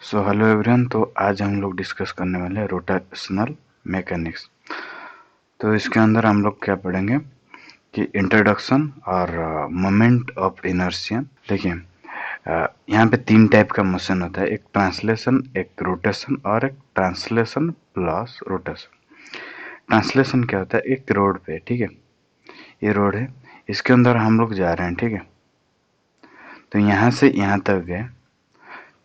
So hello everyone. तो आज हम लोग डिस्कस करने वाले हैं रोटेशनल मैकेनिक्स। तो इसके अंदर हम लोग क्या पढ़ेंगे कि इंट्रोडक्शन और मोमेंट ऑफ इनर्शिया। देखिए, यहाँ पे तीन टाइप का मोशन होता है, एक ट्रांसलेशन, एक रोटेशन और एक ट्रांसलेशन प्लस रोटेशन। ट्रांसलेशन क्या होता है, एक रोड पे, ठीक है, ये रोड है, इसके अंदर हम लोग जा रहे हैं, ठीक है, तो यहाँ से यहाँ तक गए,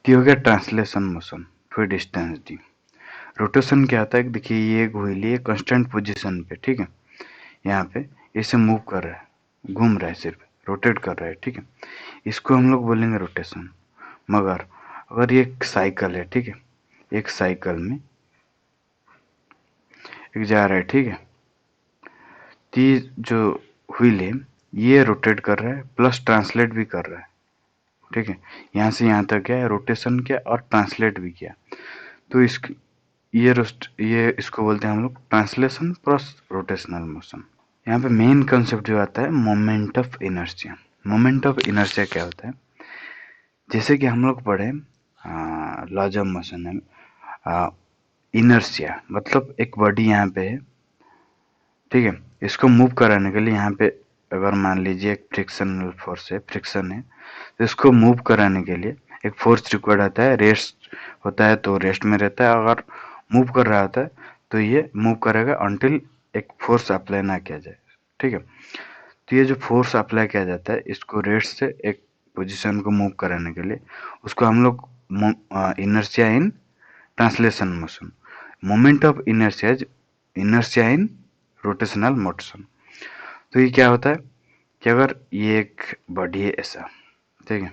तो हो गया ट्रांसलेशन मोशन, फिर डिस्टेंस डी। रोटेशन क्या होता है, देखिए ये एक व्हील है कांस्टेंट पोजीशन पे, ठीक है, यहाँ पे इसे मूव कर रहा है, घूम रहा है, सिर्फ रोटेट कर रहा है, ठीक है, इसको हम लोग बोलेंगे रोटेशन। मगर अगर ये एक साइकिल है, ठीक है, एक साइकिल में एक जा रहा है, ठीक है, तो ये जो व्हील है ये रोटेट कर रहा है प्लस ट्रांसलेट भी कर रहा है, ठीक है, यहाँ से यहाँ तक क्या है, रोटेशन किया और ट्रांसलेट भी किया। तो ये इसको बोलते हैं हम लोग ट्रांसलेशन प्लस रोटेशनल मोशन। यहाँ पे मेन कंसेप्ट जो आता है moment of inertia. Moment of inertia क्या होता है, जैसे कि हम लोग पढ़े लॉज ऑफ मोशन में, इनर्शिया मतलब एक बॉडी यहाँ पे है, ठीक है, इसको मूव कराने के लिए यहाँ पे अगर मान लीजिए एक फ्रिक्शनल फोर्स है, फ्रिक्शन है, तो इसको मूव कराने के लिए एक फोर्स रिक्वायर्ड आता है, रेस्ट होता है तो रेस्ट में रहता है, अगर मूव कर रहा होता है तो ये मूव करेगा अनटिल एक फोर्स अप्लाई ना किया जाए, ठीक है। तो ये जो फोर्स अप्लाई किया जाता है इसको रेस्ट से एक पोजीशन को मूव कराने के लिए, उसको हम लोग inertia in translation motion, moment of inertia, inertia in rotational motion. तो ये क्या होता है कि अगर ये एक बॉडी है ऐसा, ठीक है,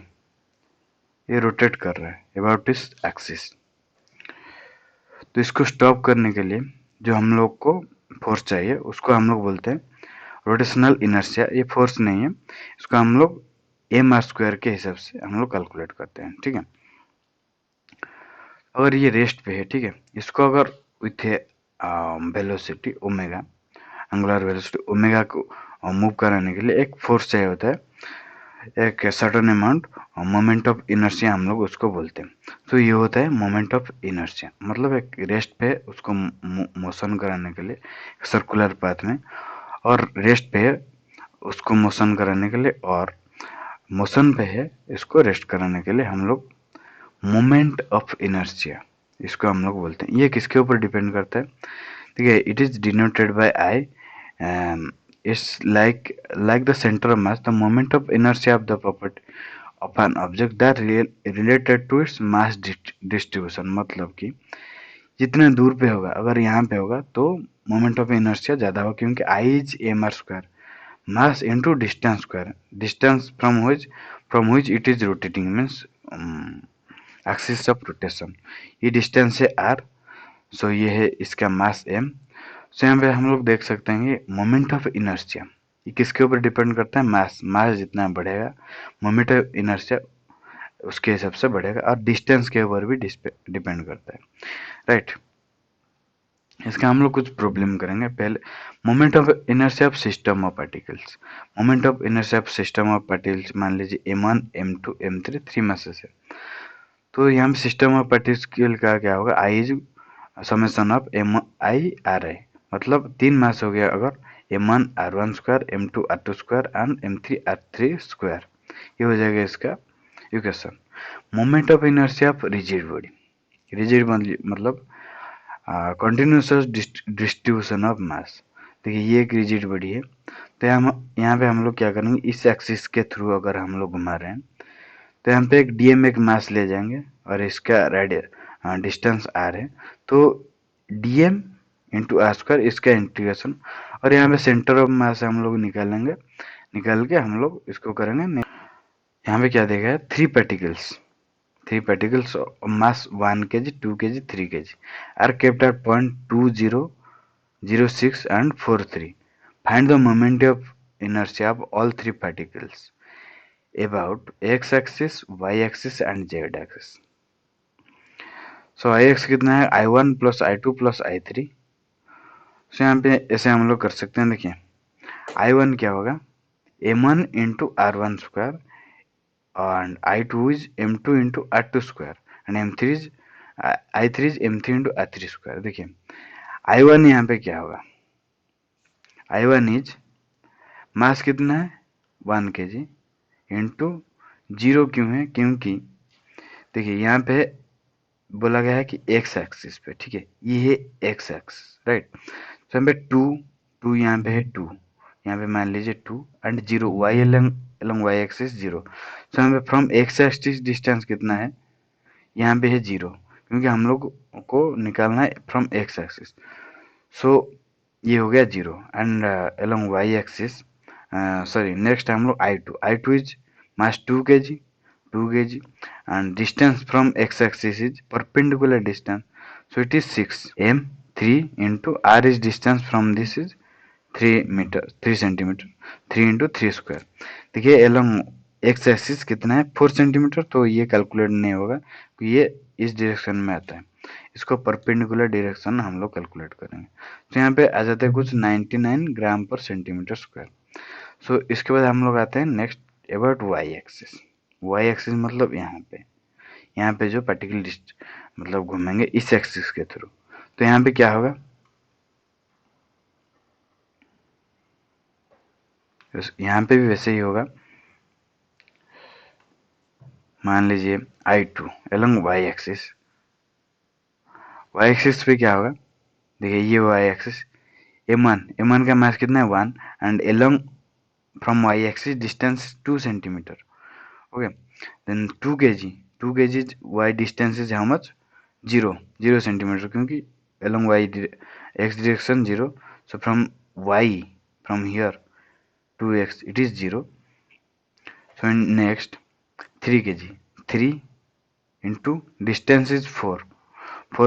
ये रोटेट कर रहा है अबाउट इस एक्सिस, तो इसको स्टॉप करने के लिए जो हम लोग को फोर्स चाहिए उसको हम लोग बोलते हैं रोटेशनल इनर्शिया। ये फोर्स नहीं है, इसको हम लोग एम आर स्क्वायर के हिसाब से हम लोग कैलकुलेट करते हैं, ठीक है। अगर ये रेस्ट पे है, ठीक है, इसको अगर with velocity omega, angular velocity omega को मूव कराने के लिए एक फोर्स चाहिए होता है, एक certain amount moment of inertia हम लोग उसको बोलते हैं। तो ये होता है मोमेंट ऑफ इनर्शिया, मतलब एक रेस्ट पे उसको मोशन कराने के लिए सर्कुलर पाथ में, और रेस्ट पे है उसको मोशन कराने के लिए, और मोशन पे है इसको रेस्ट कराने के लिए हम लोग मोमेंट ऑफ इनर्शिया इसको हम लोग बोलते हैं। ये किसके ऊपर डिपेंड करता है, ठीक है, it is denoted by I, it's like the center of mass, the moment of inertia of the property of an object that related to its mass distribution। मतलब कि जितने दूर पे होगा, अगर यहाँ पे होगा तो मोमेंट ऑफ इनर्शिया ज्यादा होगा, क्योंकि I is M R square, mass into distance square, distance from which it is rotating means axis of rotation। ये डिस्टेंस है r, सो ये है इसका मास m। सो यहाँ पे हम लोग देख सकते हैं कि मोमेंट ऑफ इनर्शिया ये किसके ऊपर डिपेंड करता है, मास, मास जितना बढ़ेगा मोमेंट ऑफ इनर्शिया उसके हिसाब से बढ़ेगा, और डिस्टेंस के ऊपर भी डिपेंड करता है, राइट। इसका हम लोग कुछ प्रॉब्लम करेंगे। पहले moment of inertia of system of particles. Moment of inertia of system of particles, मान लीजिए m1 m2 m3 three masses है, तो यहाँ पे सिस्टम ऑफ पार्टिकल का क्या होगा, I is summation of M I R I, मतलब तीन मास हो गया अगर m1 r1 square, m2 r2 square and m3 r3 square, ये हो जाएगा इसका equation. Moment of inertia of rigid body, rigid मतलब कंटिन्यूस डिस्ट्रीब्यूशन ऑफ मास। देखिए ये एक रिजिड बॉडी है, तो यहाँ पे हम लोग क्या करेंगे, इस एक्सिस के थ्रू अगर हम लोग घुमा रहे हैं तो यहाँ पे एक डीएम एक मास ले जाएंगे, और इसका रेडियस डिस्टेंस आर है, तो डीएम इंटू आर स्क्वायर इसका इंटीग्रेशन, और यहाँ पे सेंटर ऑफ मास हम लोग निकालेंगे, निकाल के हम लोग इसको करेंगे। यहाँ पे क्या देखा है, three particles of mass 1 kg, 2 kg, 3 kg are kept at point 2006 and 43. Find the moment of inertia of all three particles about x-axis, y-axis and z-axis. So ix कितना है, i1 plus i2 plus i3। सो यहाँ पे ऐसे हम लोग कर सकते हैं। देखिए i1 क्या होगा, m1 into r1 square, and i2 is m2 into r2 square, and M3 is I3 is M3 into I3 square. देखिए I1 यहाँ पे क्या होगा, I1 इज मास कितना है 1 kg इंटू 0 क्यों है, क्योंकि देखिए यहाँ पे बोला गया है कि एक्स एक्सिस पे, ठीक है, ये है एक्स एक्स, राइट। तो यहाँ पे टू यहाँ पे है टू, यहाँ पे मान लीजिए 2 and 0 Y along Y axis 0। तो यहाँ पे फ्रॉम एक्स एक्सिस डिस्टेंस कितना है, यहाँ पे है 0, क्योंकि हम लोग को निकालना है फ्रॉम एक्स एक्सिस। सो ये हो गया 0 and along Y axis, sorry next हम लोग I two is mass 2 kg and distance from x-axis is perpendicular distance, so it is 6 m3 into r is distance from this is 3 centimeter, 3 into 3 square। देखिए along x axis कितना है 4 centimetre, तो ये calculate नहीं होगा कि ये इस डायरेक्शन में आता है, इसको परपेंडिकुलर डायरेक्शन हम लोग कैलकुलेट करेंगे। तो यहाँ पे आ जाता है कुछ 99 ग्राम पर सेंटीमीटर स्क्वायर। सो इसके बाद हम लोग आते हैं next about Y axis. Y axis मतलब यहाँ पे जो पार्टिकल मतलब घूमेंगे इस एक्सिस के थ्रू, तो यहाँ पे क्या होगा, यहाँ पे भी वैसे ही होगा। मान लीजिए I2 along वाई एक्सिस पे क्या होगा, देखिए ये वाई एक्सिस M1 का मास कितना है 1 and along from Y axis distance 2 centimetre, okay. Then 2 kg y distance is how much, 0 centimeter, क्योंकि along y x direction 0, so from y from here to x it is 0। so next 3 kg, 3 into distance is 4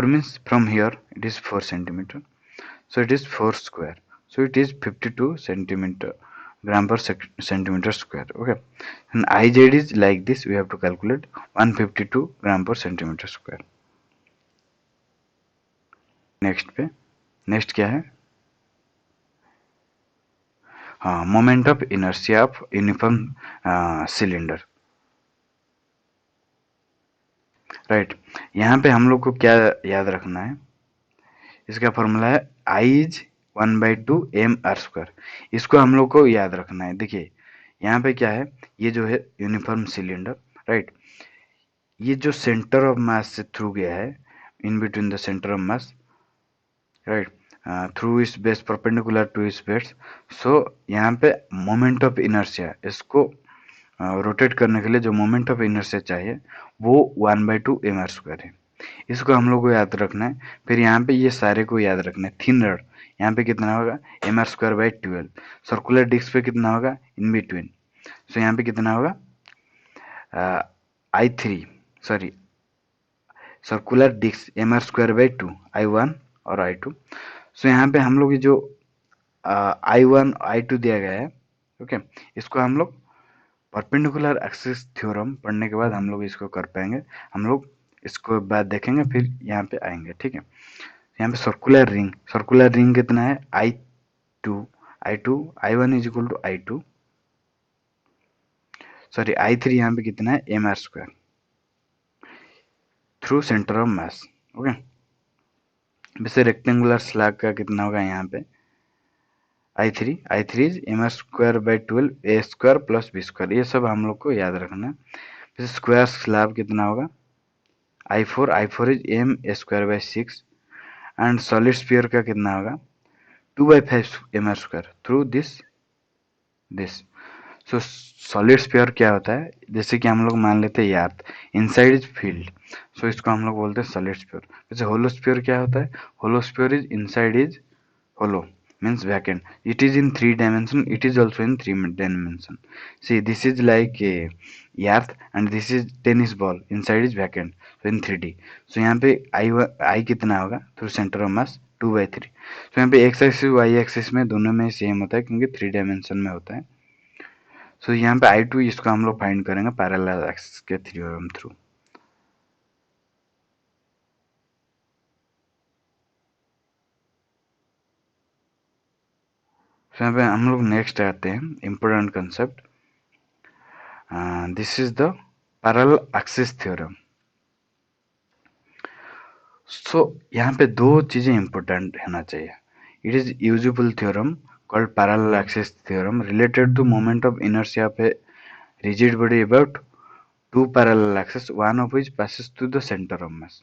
means from here it is 4 centimeter, so it is 4 square, so it is 52 centimeter gram per centimeter square, okay। and Iz is like this, we have to calculate 152 gram per centimeter square। Next क्या है, हाँ, moment of inertia of uniform cylinder, right. यहाँ पे हम लोग को क्या याद रखना है, इसका फॉर्मूला है आई इज 1/2 m r²। इसको हम लोग को याद रखना है। देखिए यहाँ पे क्या है, ये जो है यूनिफॉर्म सिलेंडर, राइट, ये जो सेंटर ऑफ मास से थ्रू गया है, in between the centre of mass, right, through इस बेस परपेंडिकुलर टू इस बेस। सो यहाँ पे मोमेंट ऑफ इनर्शिया, इसको रोटेट करने के लिए जो मोमेंट ऑफ इनर्शिया चाहिए वो 1/2 m r² है। इसको हम लोग को याद रखना है। फिर यहाँ पे ये सारे को याद रखना है। थिन रड यहाँ पे कितना होगा mr²/12, सर्कुलर डिस्क पे कितना होगा इन बिटवीन, सो यहाँ पे कितना होगा I3, sorry circular disc mr²/2, I1 और I2। सो यहाँ पे हम लोग जो I1 I2 दिया गया है, ओके, इसको हम लोग परपेंडिकुलर एक्सिस थ्योरम पढ़ने के बाद हम लोग इसको कर पाएंगे। हम लोग इसको बाद देखेंगे, फिर यहाँ पे आएंगे, ठीक है। यहाँ पे सर्कुलर रिंग कितना है I2 I1 is equal to I2, sorry I3 यहाँ पे कितना है mr² through centre of mass, okay. वैसे रेक्टेंगुलर स्लैग का कितना होगा यहाँ पे I3 is mr²/12 a² plus b², ये सब हम लोग को याद रखना है। वैसे स्क्वायर स्लैब कितना होगा I4 is m²/6 and solid sphere का कितना होगा 2/5 mr² through this. So solid sphere क्या होता है, जैसे कि हम लोग मान लेते हैं अर्थ इनसाइड इज फील्ड, सो इसको हम लोग बोलते हैं सॉलिड स्फीयर। वैसे होलो स्फीयर क्या होता है, hollow sphere is inside is hollow means vacant, it is in 3 dimension, it is also in 3 dimension। see this is like a earth and this is tennis ball, inside is vacant, so in 3D। so यहाँ पे I कितना होगा through centre of mass 2/3। so यहाँ पे x axis y axis में दोनों में same होता है क्योंकि 3 डायमेंशन में होता है। so यहाँ पे I2 इसको हम लोग फाइंड करेंगे पैरेलल एक्सिस के थ्योरम थ्रू। so यहाँ पे हम लोग नेक्स्ट आते हैं important concept, this is the parallel axis theorem. So यहाँ पे दो चीजें इंपॉर्टेंट होना चाहिए. It is usable theorem called parallel axis theorem related to moment of inertia of a rigid body about two parallel axes, one of which passes through the center of mass.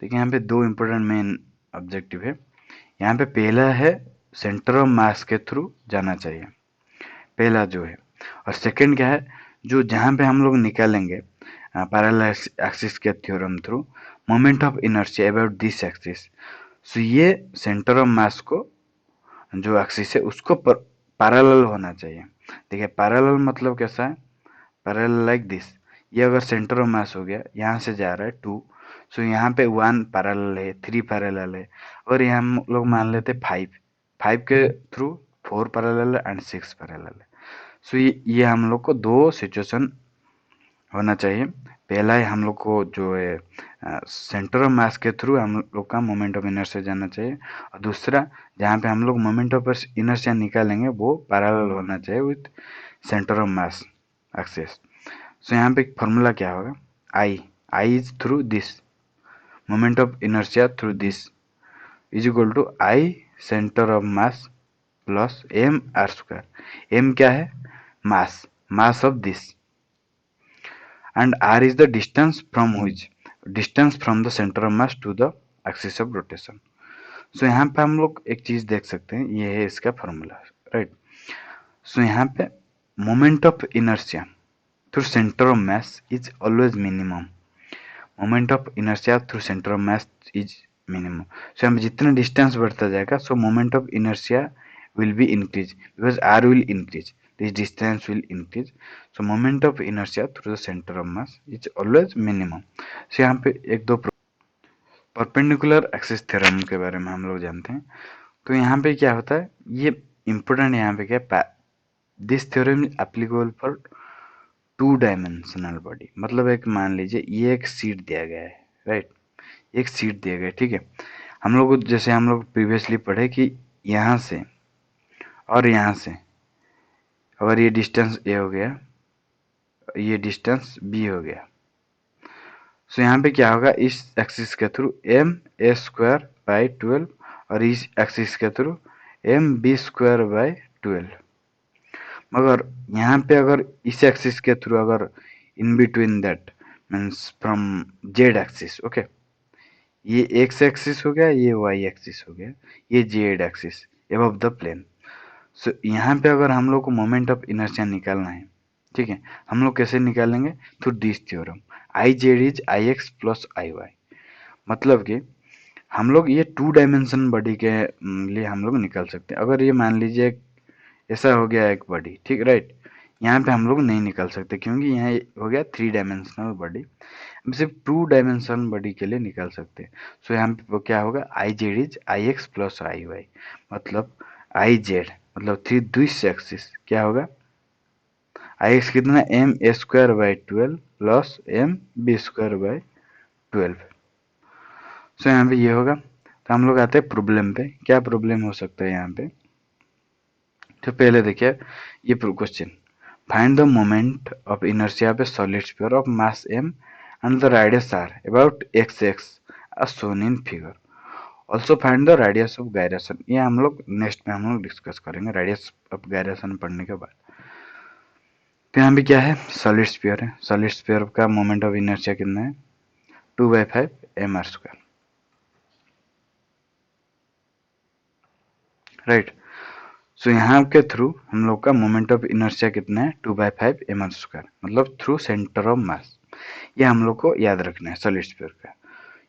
देखिए यहाँ पे दो important main objective है. यहाँ पे पहला है centre of mass के थ्रू जाना चाहिए, पहला जो है. और सेकंड क्या है, जो जहाँ पे हम लोग निकालेंगे पैरेलल एक्सिस के theorem through moment of inertia about this axis. So ये सेंटर ऑफ मास को जो एक्सिस है उसको पैरेलल होना चाहिए. देखिए पैरेलल मतलब कैसा है, पैरेलल लाइक दिस. ये अगर सेंटर ऑफ मास हो गया, यहाँ से जा रहा है 2, सो यहाँ पे 1 पैरेलल है, 3 पैरेलल है, और यहाँ हम लोग मान लेते 5, 5 के थ्रू 4 पैरेलल है एंड 6 पैरेलल है. सो ये हम लोग को दो सिचुएशन होना चाहिए. पहला है हम लोग को जो है सेंटर ऑफ मास के थ्रू हम लोग का मोमेंट ऑफ इनर्शिया जाना चाहिए, और दूसरा जहाँ पे हम लोग मोमेंट ऑफ इनर्शिया निकालेंगे वो पैरेलल होना चाहिए with centre of mass axis. So यहाँ पे फॉर्मूला क्या होगा, I is through this, moment of inertia through this is equal to I centre of mass plus M R square. M क्या है, mass, mass of this, and r is the distance from the center of mass to the axis of rotation. सो यहाँ पे हम लोग एक चीज देख सकते हैं, ये है इसका फॉर्मूला, राइट. सो यहाँ पे moment of inertia through centre of mass is always minimum. Moment of inertia through centre of mass is minimum. So हम जितना डिस्टेंस बढ़ता जाएगा, so moment of inertia will be increase because r will increase, this distance will increase. So moment of inertia through the center of mass is always minimum. So यहाँ पे एक दो perpendicular axis theorem के बारे में हम लोग जानते हैं. तो यहाँ पे क्या होता है, ये इंपॉर्टेंट यहाँ पे क्या, this theorem is applicable for two dimensional body. मतलब एक मान लीजिए ये एक सीट दिया गया है, राइट, एक सीट दिया गया है, ठीक है. हम लोग जैसे हम लोग प्रीवियसली पढ़े कि यहाँ से और यहाँ से अगर ये डिस्टेंस ए हो गया, ये डिस्टेंस बी हो गया, सो यहाँ पे क्या होगा, इस एक्सिस के through M A square by 12 और इस एक्सिस के through M B square by 12. मगर यहाँ पे अगर इस एक्सिस के थ्रू अगर in between that means from Z axis, okay, ये एक्स एक्सिस हो गया, ये वाई एक्सिस हो गया, ये Z axis above the plane. So यहाँ पे अगर हम लोग को मोमेंट ऑफ इनर्शिया निकालना है, ठीक है, हम लोग कैसे निकालेंगे, through this theorem I Z is I X plus I Y. मतलब कि हम लोग ये टू डायमेंशन बॉडी के लिए हम लोग निकाल सकते हैं. अगर ये मान लीजिए ऐसा हो गया एक बॉडी, ठीक, राइट, यहाँ पे हम लोग नहीं निकाल सकते क्योंकि यहाँ हो गया 3 डायमेंशनल बॉडी. हम सिर्फ 2 डायमेंशनल बॉडी के लिए निकाल सकते हैं. सो यहाँ पे क्या होगा, I Z is I X plus I Y. मतलब आई जेड मतलब 3 दिस एक्सिस क्या होगा, आई एक्स कितना, M A square by 12 plus M B square by 12. So यहाँ पे ये होगा. तो हम लोग आते हैं प्रॉब्लम पे. क्या प्रॉब्लम हो सकता है यहाँ पे, तो पहले देखिए ये question, find the moment of inertia of A solid sphere of mass m and the radius r about xx as shown in figure. Also find the radius of gyration. ये हम लोग नेक्स्ट में हम लोग डिस्कस करेंगे radius of gyration पढ़ने के बाद. तो यहाँ पे क्या है, सॉलिड स्फीयर है. सॉलिड स्फीयर का मोमेंट ऑफ इनर्शिया कितना है, 2/5 mr स्क्वायर, राइट. सो यहाँ के थ्रू हम लोग का मोमेंट ऑफ इनर्शिया कितना है, 2/5 mr स्क्वायर, मतलब थ्रू सेंटर ऑफ मास. ये हम लोग को याद रखना है सॉलिड स्फीयर का.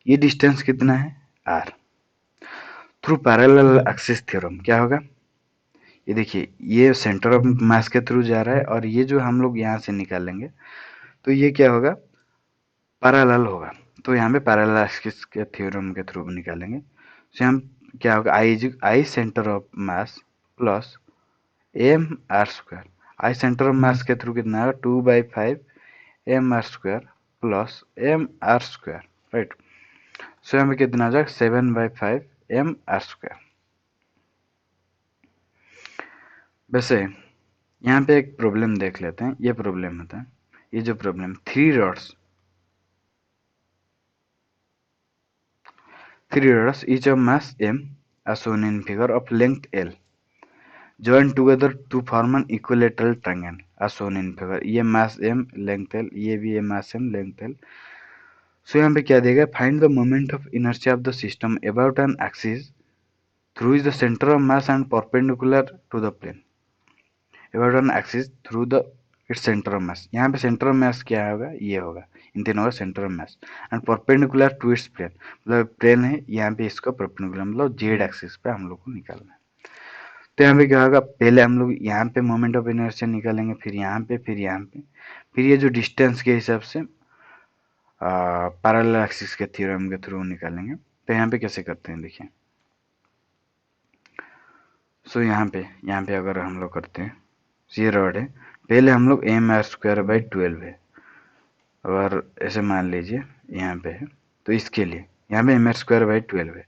ये डिस्टेंस कितना है, r. Through parallel axis theorem क्या होगा, ये देखिए ये सेंटर ऑफ मास के थ्रू जा रहा है और ये जो हम लोग यहाँ से निकालेंगे तो ये क्या होगा, पैरेलल होगा. तो यहाँ पे पैरेलल एक्सिस के थ्योरम के थ्रू निकालेंगे. तो हम क्या होगा, I centre of mass plus M R square. I centre of mass के थ्रू कितना होगा, 2/5 M R square plus M R square, right. So यहाँ पे कितना हो जाएगा, 7/5 एम आर स्क्वायर. वैसे यहाँ पे एक प्रॉब्लम देख लेते हैं. ये प्रॉब्लम होता है, ये जो problem 3 rods three rods each of mass m as shown in figure of length L joined together to form an equilateral triangle as shown in figure. ये mass m length L, ये भी है mass m length L. So यहाँ पे क्या देगा, find the moment of inertia of the system about an axis through the center of mass and perpendicular to the plane. About an axis through the its center of mass. यहाँ पे center of mass क्या होगा, ये होगा, इन तीनों का center of mass and perpendicular to its plane. मतलब plane है, यहाँ पे इसका perpendicular मतलब z axis पे हम लोग को निकालना है. तो यहाँ पे क्या होगा, पहले हम लोग यहाँ पे मोमेंट ऑफ इनर्शिया निकालेंगे, फिर यहाँ पे, फिर यहाँ पे, फिर ये जो डिस्टेंस के हिसाब से पैरेलल एक्सिस के थ्योरम के थ्रू निकालेंगे. तो यहाँ पे कैसे करते हैं देखिए. सो यहाँ पे अगर हम लोग करते हैं, ये रॉड है, पहले हम लोग एम आर स्क्वायर बाई 12 है, अगर ऐसे मान लीजिए यहाँ पे है, तो इसके लिए यहाँ पे एम आर स्क्वायर बाई 12 है.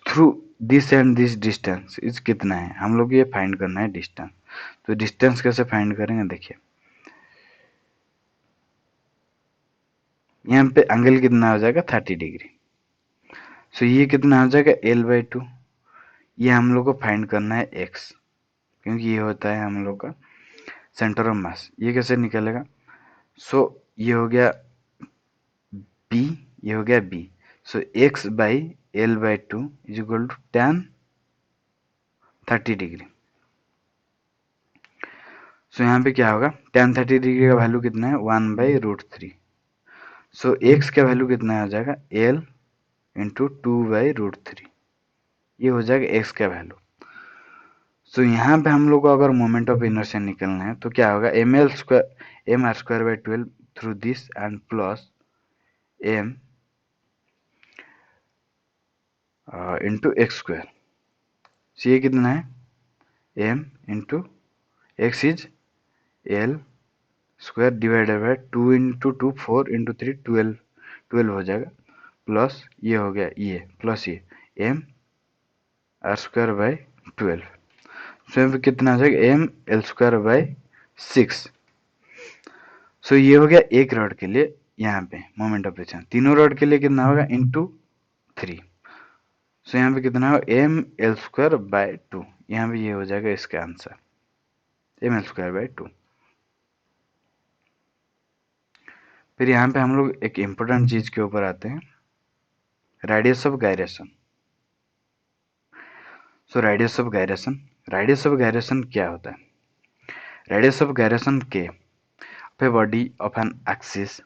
Through this and this distance is कितना है, हम लोग ये फाइंड करना है डिस्टेंस. तो डिस्टेंस कैसे फाइंड करेंगे देखिए, यहाँ पे एंगल कितना हो जाएगा 30 डिग्री. सो ये कितना हो जाएगा L बाई 2. ये हम लोग को फाइंड करना है x, क्योंकि ये होता है हम लोग का सेंटर ऑफ मास. ये कैसे निकलेगा, सो ये हो गया b, ये हो गया b. So x by L by 2 is equal to tan 30 degree. So यहाँ पे क्या होगा, tan 30 डिग्री का वैल्यू कितना है 1 बाई रूट 3. सो x का वैल्यू कितना हो जाएगा L इंटू 2 बाई रूट 3. ये हो जाएगा x का वैल्यू. सो यहाँ पे हम लोग को अगर मोमेंट ऑफ इनर्शिया निकलना है तो क्या होगा, M R square by 12 through this and plus M into X square. So ये कितना है, M into X is L square divided by 2 into 2 4 into 3 12 हो जाएगा, प्लस ये हो गया ये प्लस ये M R square by 12. So यहाँ पे कितना आ जाएगा एम एल स्क्वायर बाई 6. सो ये हो गया एक रॉड के लिए यहाँ पे मोमेंट ऑफ इनर्शिया. तीनों रॉड के लिए कितना होगा इंटू 3. सो यहाँ पे कितना होगा एम एल स्क्वायर बाई 2. यहाँ पे ये हो जाएगा इसका answer M L square by 2. फिर यहाँ पे हम लोग एक इम्पोर्टेंट चीज के ऊपर आते हैं, radius of gyration. So radius of gyration क्या होता है, रेडियस ऑफ गायरेशन के of a body of an axis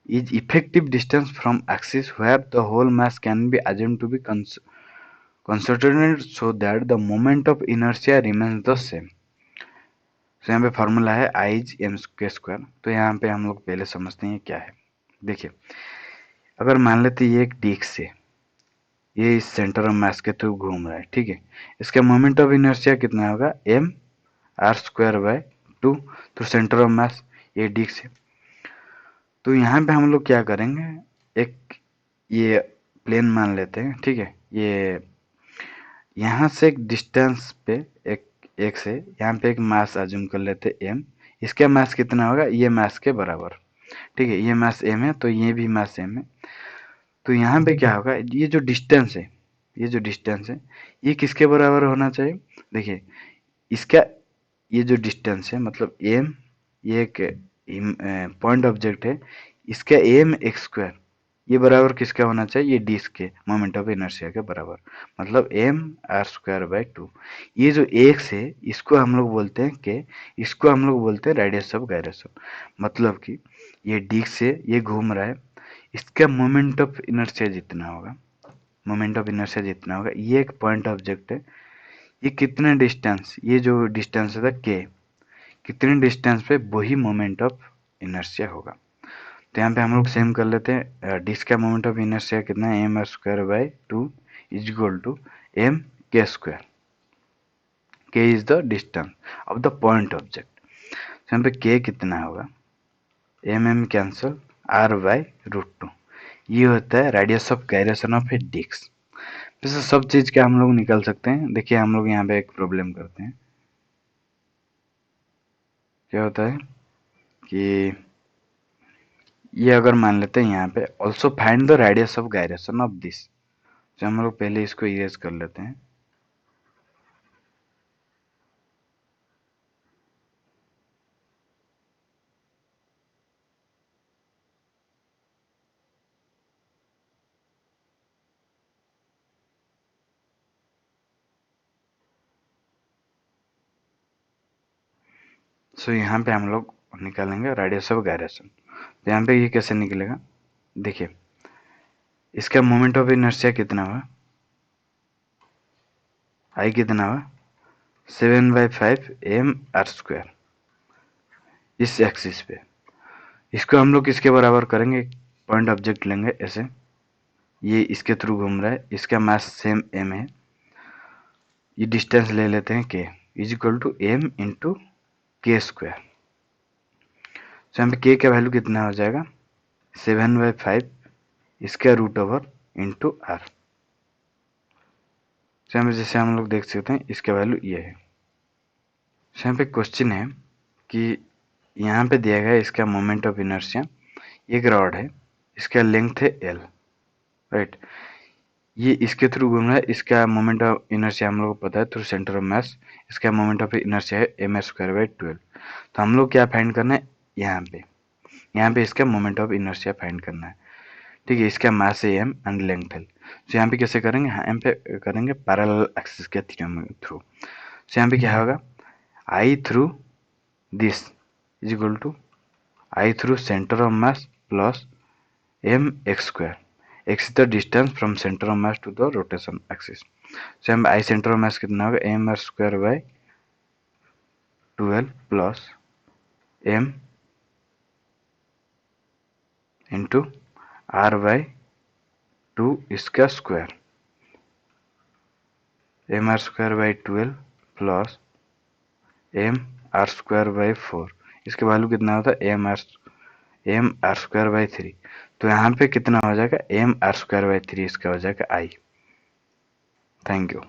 is effective distance from axis where the whole mass can be assumed to be concentrated so that the moment of inertia remains the same. So यहाँ पे formula है I is m के square. तो यहाँ पे हम लोग पहले समझते हैं क्या है. देखिए अगर मान लेते ये एक डिस्क है, ये इस सेंटर ऑफ मास के थ्रू घूम रहा है, ठीक है, इसका मोमेंट ऑफ इनर्शिया कितना होगा m r square by 2 through centre of मास. ये डिस्क है, तो यहाँ पे हम लोग क्या करेंगे, एक ये प्लेन मान लेते हैं, ठीक है, ये यहाँ से एक डिस्टेंस पे एक से यहाँ पे एक मास अज्यूम कर लेते हैं m. इसका मास कितना होगा, ये मास के बराबर, ठीक है, ये मास m है तो ये भी मास m है. तो यहाँ पे क्या होगा, ये जो डिस्टेंस है, ये किसके बराबर होना चाहिए, देखिए इसका ये जो डिस्टेंस है मतलब m, ये एक पॉइंट ऑब्जेक्ट है, इसका एम एक्स स्क्वायर ये बराबर किसका होना चाहिए, ये डिस्क के मोमेंट ऑफ इनर्शिया के बराबर, मतलब एम आर स्क्वायर बाई 2. ये जो एक्स है इसको हम लोग बोलते हैं कि इसको हम लोग बोलते हैं रेडियस ऑफ गायरेशन. मतलब कि ये डिस्क से ये घूम रहा है, इसका मोमेंट ऑफ इनर्शिया जितना होगा, ये एक पॉइंट ऑब्जेक्ट है, ये कितना डिस्टेंस, ये जो डिस्टेंस है के कितने डिस्टेंस पे वही मोमेंट ऑफ इनर्शिया होगा. तो यहाँ पे हम लोग सेम कर लेते हैं, डिस्क का मोमेंट ऑफ इनर्शिया कितना है M R square by 2 is equal to M K square. K is the distance of the point object. तो यहाँ पे के कितना होगा, M cancel R by root 2. ये होता है radius of gyration of a disc. वैसे सब चीज का हम लोग निकाल सकते हैं. देखिए हम लोग यहाँ पे एक प्रॉब्लम करते हैं, क्या होता है कि ये अगर मान लेते हैं यहाँ पे also find the radius of gyration of this. तो हम लोग पहले इसको इरेज कर लेते हैं। सो यहाँ पे हम लोग निकालेंगे रेडियस ऑफ गायरेशन। तो यहाँ पे ये कैसे निकलेगा, देखिए इसका मोमेंट ऑफ इनर्शिया कितना हुआ, आई कितना हुआ 7/5 एम आर स्क्वायर इस एक्सिस पे। इसको हम लोग किसके बराबर करेंगे, पॉइंट ऑब्जेक्ट लेंगे ऐसे, ये इसके थ्रू घूम रहा है, इसका मास सेम एम है, ये डिस्टेंस ले लेते हैं K is equal to M into K square. तो यहाँ पे के का वैल्यू कितना हो जाएगा 7/5 इसका रूट ओवर इंटू आर। तो यहाँ पे जैसे हम लोग देख सकते हैं इसका वैल्यू ये है। तो यहाँ पे क्वेश्चन है कि यहाँ पे दिया गया इसका मोमेंट ऑफ इनर्शिया, एक रॉड है, इसका लेंथ है एल, राइट, ये इसके थ्रू घूम रहा है, इसका मोमेंट ऑफ इनर्शिया हम लोग को पता है थ्रू सेंटर ऑफ मास, इसका मोमेंट ऑफ इनर्शिया है m²/12। तो हम लोग क्या फाइंड करना है, यहाँ पे इसका मोमेंट ऑफ इनर्शिया फाइंड करना है, ठीक है। इसका मास है m एंड लेंथ एल। तो यहाँ पे कैसे करेंगे, यहाँ पे करेंगे पैरेलल एक्सिस के थ्योरम थ्रू। तो यहाँ पे क्या होगा, I through this is equal to I through centre of mass plus mx²। x is the distance from center of mass to the rotation axis। so हम I सेंटर ऑफ मास कितना होगा mr²/12 plus m into r/2 इसका square, mr²/12 plus mr²/4, इसके value कितना होता है mr²/3। तो यहाँ पे कितना हो जाएगा mr²/3, इसका हो जाएगा I। Thank you.